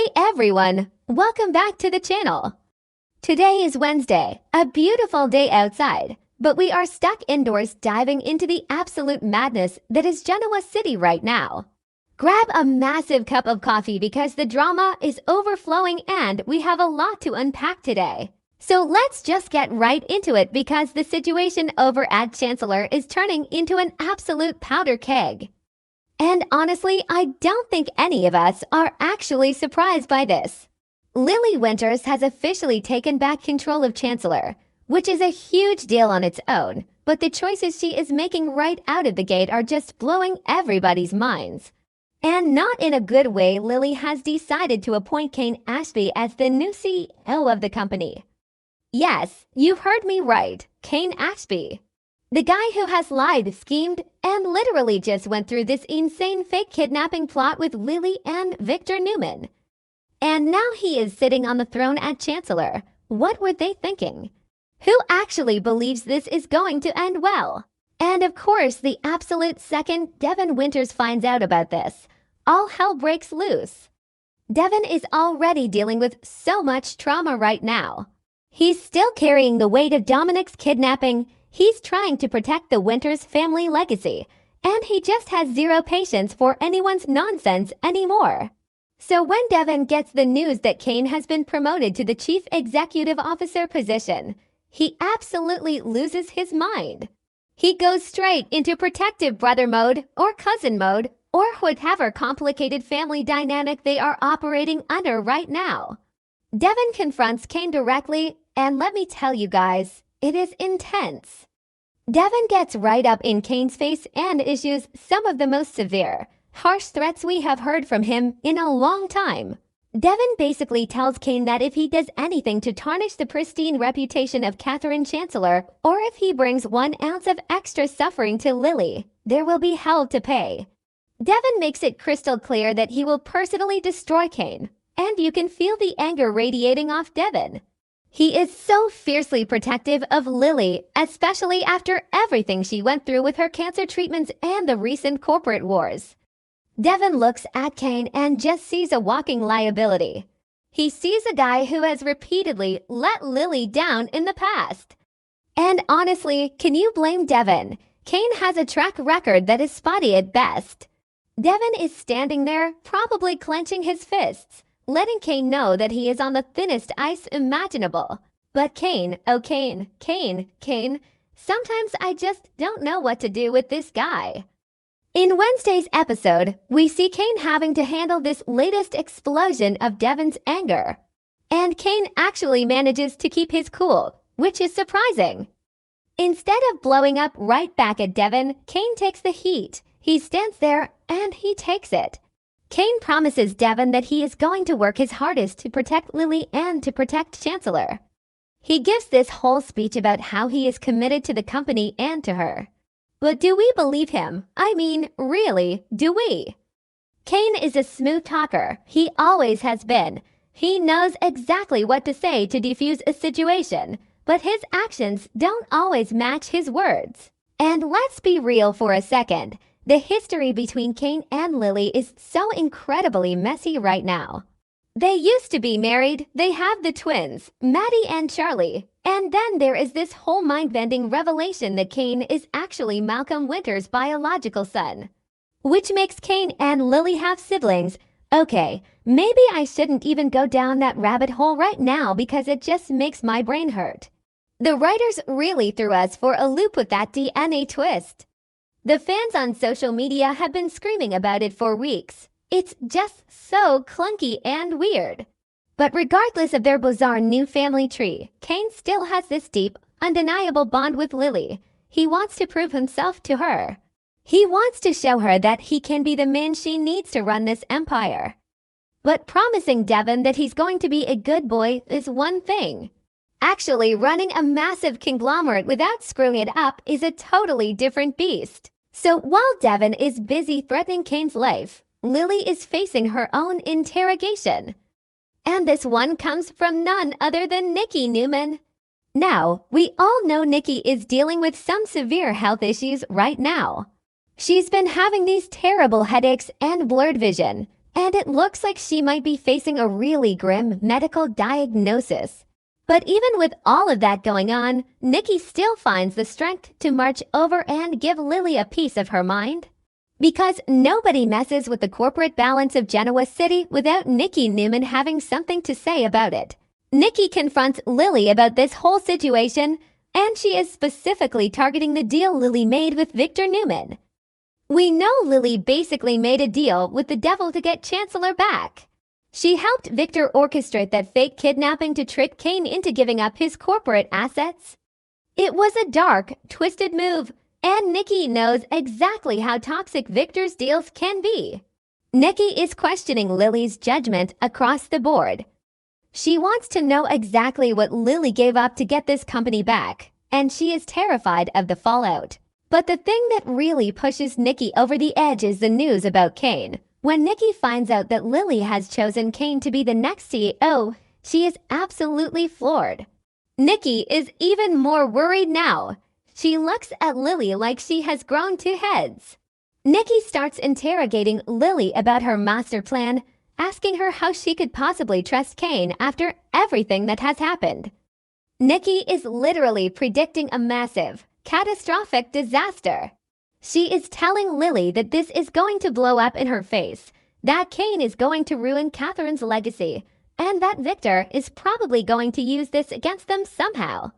Hey everyone, welcome back to the channel. Today is Wednesday, a beautiful day outside, but we are stuck indoors diving into the absolute madness that is Genoa City right now. Grab a massive cup of coffee because the drama is overflowing and we have a lot to unpack today. So let's just get right into it because the situation over at Chancellor is turning into an absolute powder keg. And honestly, I don't think any of us are actually surprised by this. Lily Winters has officially taken back control of Chancellor, which is a huge deal on its own, but the choices she is making right out of the gate are just blowing everybody's minds. And not in a good way, Lily has decided to appoint Kane Ashby as the new CEO of the company. Yes, you heard me right, Kane Ashby. The guy who has lied, schemed, and literally just went through this insane fake kidnapping plot with Lily and Victor Newman. And now he is sitting on the throne at Chancellor. What were they thinking? Who actually believes this is going to end well? And of course, the absolute second Devon Winters finds out about this, all hell breaks loose. Devon is already dealing with so much trauma right now. He's still carrying the weight of Dominic's kidnapping. He's trying to protect the Winters family legacy, and he just has zero patience for anyone's nonsense anymore. So when Devon gets the news that Kane has been promoted to the chief executive officer position, he absolutely loses his mind. He goes straight into protective brother mode or cousin mode or whatever complicated family dynamic they are operating under right now. Devon confronts Kane directly, and let me tell you guys, it is intense. Devon gets right up in Kane's face and issues some of the most severe, harsh threats we have heard from him in a long time. Devon basically tells Kane that if he does anything to tarnish the pristine reputation of Katherine Chancellor, or if he brings 1 ounce of extra suffering to Lily, there will be hell to pay. Devon makes it crystal clear that he will personally destroy Kane, and you can feel the anger radiating off Devon. He is so fiercely protective of Lily, especially after everything she went through with her cancer treatments and the recent corporate wars. Devon looks at Kane and just sees a walking liability. He sees a guy who has repeatedly let Lily down in the past. And honestly, can you blame Devon? Kane has a track record that is spotty at best. Devon is standing there, probably clenching his fists, letting Kane know that he is on the thinnest ice imaginable. But Kane, oh Kane, sometimes I just don't know what to do with this guy. In Wednesday's episode, we see Kane having to handle this latest explosion of Devon's anger. And Kane actually manages to keep his cool, which is surprising. Instead of blowing up right back at Devon, Kane takes the heat. He stands there and he takes it. Kane promises Devon that he is going to work his hardest to protect Lily and to protect Chancellor. He gives this whole speech about how he is committed to the company and to her. But do we believe him? I mean, really, do we? Kane is a smooth talker. He always has been. He knows exactly what to say to defuse a situation, but his actions don't always match his words. And let's be real for a second. The history between Kane and Lily is so incredibly messy right now. They used to be married, they have the twins, Maddie and Charlie, and then there is this whole mind-bending revelation that Kane is actually Malcolm Winters' biological son. Which makes Kane and Lily have siblings. Okay, maybe I shouldn't even go down that rabbit hole right now because it just makes my brain hurt. The writers really threw us for a loop with that DNA twist. The fans on social media have been screaming about it for weeks. It's just so clunky and weird. But regardless of their bizarre new family tree, Kane still has this deep, undeniable bond with Lily. He wants to prove himself to her. He wants to show her that he can be the man she needs to run this empire. But promising Devon that he's going to be a good boy is one thing. Actually, running a massive conglomerate without screwing it up is a totally different beast. So while Devon is busy threatening Kane's life, Lily is facing her own interrogation. And this one comes from none other than Nikki Newman. Now, we all know Nikki is dealing with some severe health issues right now. She's been having these terrible headaches and blurred vision, and it looks like she might be facing a really grim medical diagnosis. But even with all of that going on, Nikki still finds the strength to march over and give Lily a piece of her mind. Because nobody messes with the corporate balance of Genoa City without Nikki Newman having something to say about it. Nikki confronts Lily about this whole situation, and she is specifically targeting the deal Lily made with Victor Newman. We know Lily basically made a deal with the devil to get Chancellor back. She helped Victor orchestrate that fake kidnapping to trick Kane into giving up his corporate assets. It was a dark, twisted move, and Nikki knows exactly how toxic Victor's deals can be. Nikki is questioning Lily's judgment across the board. She wants to know exactly what Lily gave up to get this company back, and she is terrified of the fallout. But the thing that really pushes Nikki over the edge is the news about Kane. When Nikki finds out that Lily has chosen Kane to be the next CEO, she is absolutely floored. Nikki is even more worried now. She looks at Lily like she has grown two heads. Nikki starts interrogating Lily about her master plan, asking her how she could possibly trust Kane after everything that has happened. Nikki is literally predicting a massive, catastrophic disaster. She is telling Lily that this is going to blow up in her face, that Kane is going to ruin Katherine's legacy, and that Victor is probably going to use this against them somehow.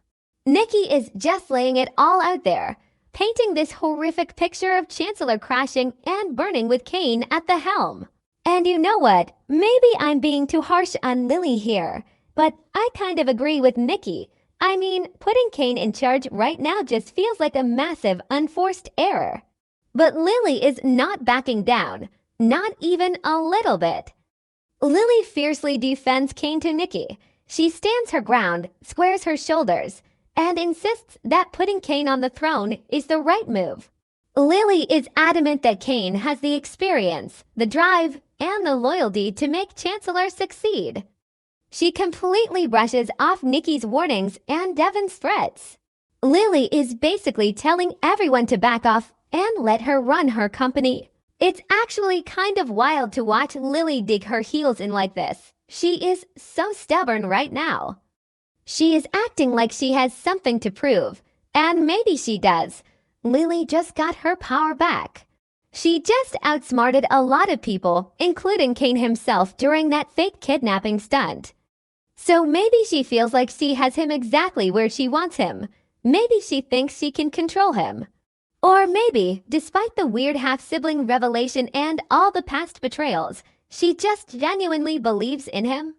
Nikki is just laying it all out there, painting this horrific picture of Chancellor crashing and burning with Kane at the helm. And you know what? Maybe I'm being too harsh on Lily here, but I kind of agree with Nikki. I mean, putting Kane in charge right now just feels like a massive, unforced error. But Lily is not backing down, not even a little bit. Lily fiercely defends Kane to Nikki. She stands her ground, squares her shoulders, and insists that putting Kane on the throne is the right move. Lily is adamant that Kane has the experience, the drive, and the loyalty to make Chancellor succeed. She completely brushes off Nikki's warnings and Devon's threats. Lily is basically telling everyone to back off and let her run her company. It's actually kind of wild to watch Lily dig her heels in like this. She is so stubborn right now. She is acting like she has something to prove, and maybe she does. Lily just got her power back. She just outsmarted a lot of people, including Kane himself, during that fake kidnapping stunt. So maybe she feels like she has him exactly where she wants him. Maybe she thinks she can control him. Or maybe, despite the weird half-sibling revelation and all the past betrayals, she just genuinely believes in him.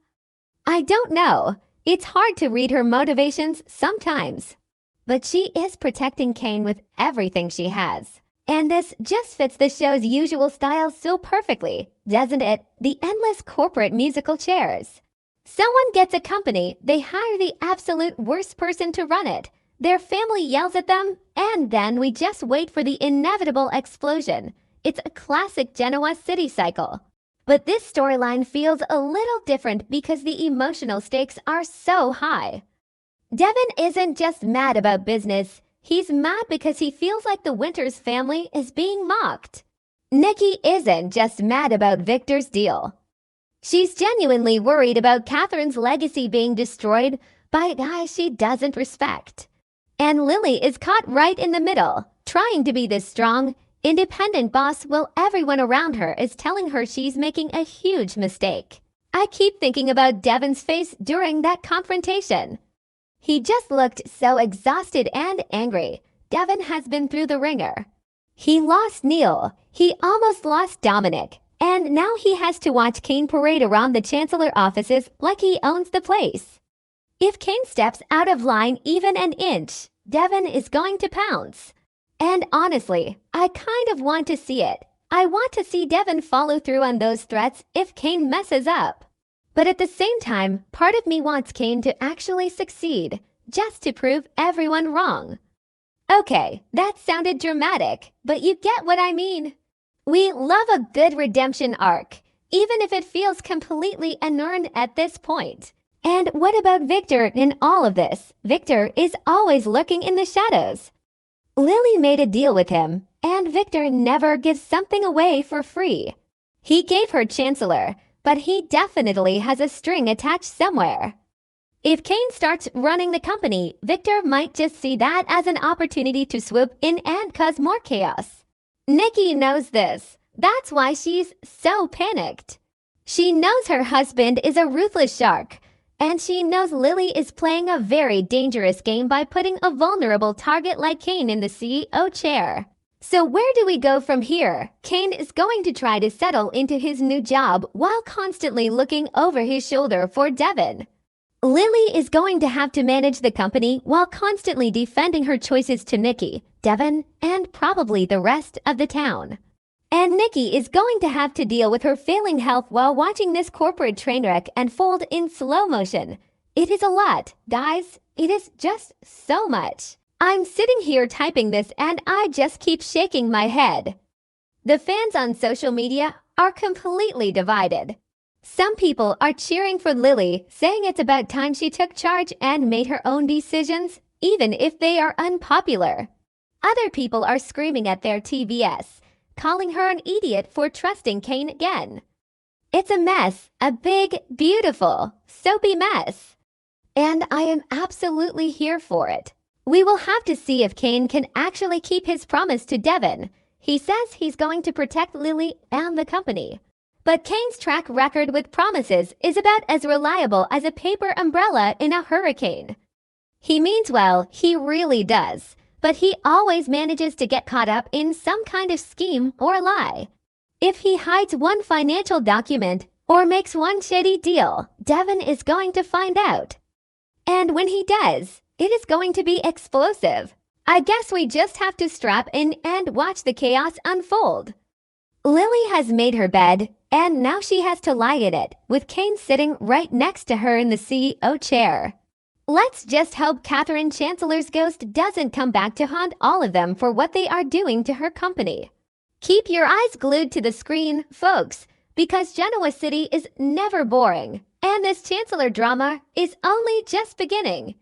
I don't know. It's hard to read her motivations sometimes. But she is protecting Kane with everything she has. And this just fits the show's usual style so perfectly, doesn't it? The endless corporate musical chairs. Someone gets a company, they hire the absolute worst person to run it. Their family yells at them, and then we just wait for the inevitable explosion. It's a classic Genoa City cycle. But this storyline feels a little different because the emotional stakes are so high. Devon isn't just mad about business. He's mad because he feels like the Winters family is being mocked. Nikki isn't just mad about Victor's deal. She's genuinely worried about Katherine's legacy being destroyed by a guy she doesn't respect. And Lily is caught right in the middle, trying to be this strong, independent boss while everyone around her is telling her she's making a huge mistake. I keep thinking about Devon's face during that confrontation. He just looked so exhausted and angry. Devon has been through the ringer. He lost Neil. He almost lost Dominic. And now he has to watch Kane parade around the Chancellor offices like he owns the place. If Kane steps out of line even an inch, Devon is going to pounce. And honestly, I kind of want to see it. I want to see Devon follow through on those threats if Kane messes up. But at the same time, part of me wants Kane to actually succeed, just to prove everyone wrong. Okay, that sounded dramatic, but you get what I mean. We love a good redemption arc, even if it feels completely unearned at this point. And what about Victor in all of this? Victor is always lurking in the shadows. Lily made a deal with him, and Victor never gives something away for free. He gave her Chancellor, but he definitely has a string attached somewhere. If Kane starts running the company, Victor might just see that as an opportunity to swoop in and cause more chaos. Nikki knows this. That's why she's so panicked. She knows her husband is a ruthless shark, and she knows Lily is playing a very dangerous game by putting a vulnerable target like Kane in the CEO chair. So where do we go from here? Kane is going to try to settle into his new job while constantly looking over his shoulder for Devon. Lily is going to have to manage the company while constantly defending her choices to Nikki, Devon, and probably the rest of the town. And Nikki is going to have to deal with her failing health while watching this corporate train wreck unfold in slow motion. It is a lot, guys. It is just so much. I'm sitting here typing this and I just keep shaking my head. The fans on social media are completely divided. Some people are cheering for Lily, saying it's about time she took charge and made her own decisions, even if they are unpopular. Other people are screaming at their TVS, calling her an idiot for trusting Kane again. It's a mess, a big, beautiful, soapy mess. And I am absolutely here for it. We will have to see if Kane can actually keep his promise to Devon. He says he's going to protect Lily and the company. But Kane's track record with promises is about as reliable as a paper umbrella in a hurricane. He means well, he really does, but he always manages to get caught up in some kind of scheme or lie. If he hides one financial document or makes one shady deal, Devon is going to find out. And when he does, it is going to be explosive. I guess we just have to strap in and watch the chaos unfold. Lily has made her bed, and now she has to lie in it, with Kane sitting right next to her in the CEO chair. Let's just hope Katherine Chancellor's ghost doesn't come back to haunt all of them for what they are doing to her company. Keep your eyes glued to the screen, folks, because Genoa City is never boring, and this Chancellor drama is only just beginning.